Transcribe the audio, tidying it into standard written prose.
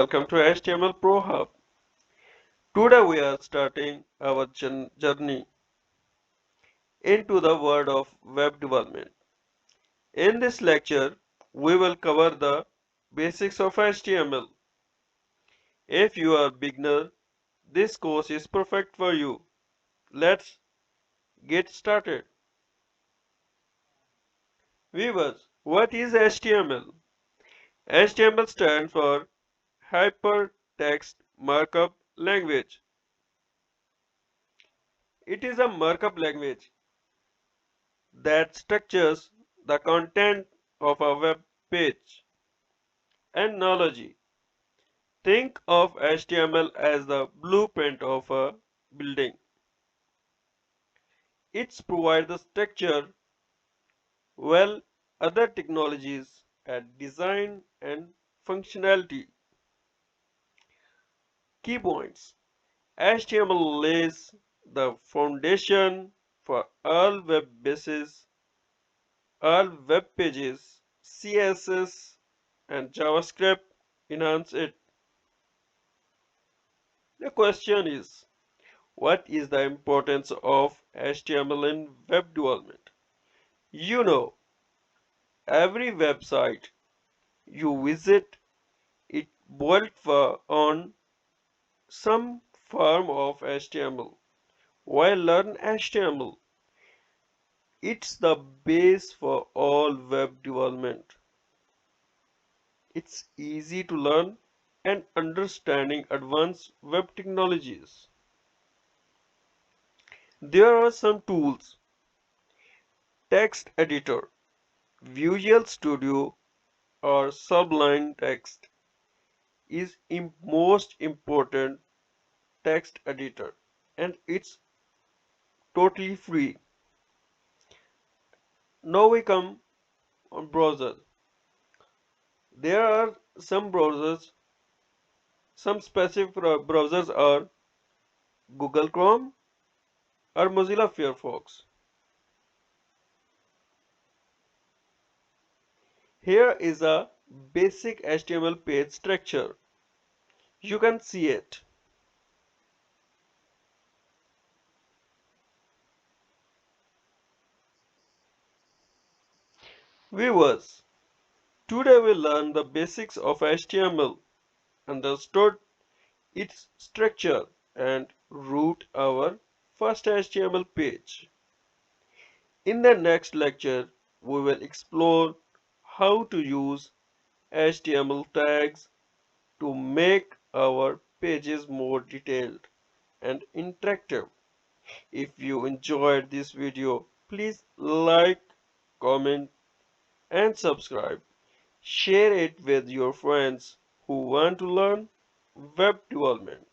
welcome to HTML Pro Hub. Today we are starting our journey into the world of web development. In this lecture, we will cover the basics of HTML. If you are a beginner, this course is perfect for you. Let's get started. Viewers, what is HTML? HTML stands for HyperText Markup Language. It is a markup language that structures the content of a web page. Analogy. Think of HTML as the blueprint of a building. It provides the structure while other technologies add design and functionality. Key points. HTML lays the foundation for all web pages. CSS and JavaScript enhance it. The question is, what is the importance of HTML in web development? You know, every website you visit, it built on some form of HTML. Why learn HTML? It's the base for all web development. It's easy to learn and understanding advanced web technologies. There are some tools: text editor, Visual Studio or Sublime Text is most important text editor, and it's totally free. Now we come on browser. There are some browsers, some specific browsers are Google Chrome or Mozilla Firefox. Here is a basic HTML page structure. You can see it. Viewers, today we learn the basics of HTML, understood its structure, and wrote our first HTML page. In the next lecture, we will explore how to use HTML tags to make our pages more detailed and interactive. If you enjoyed this video, please like, comment, and subscribe. Share it with your friends who want to learn web development.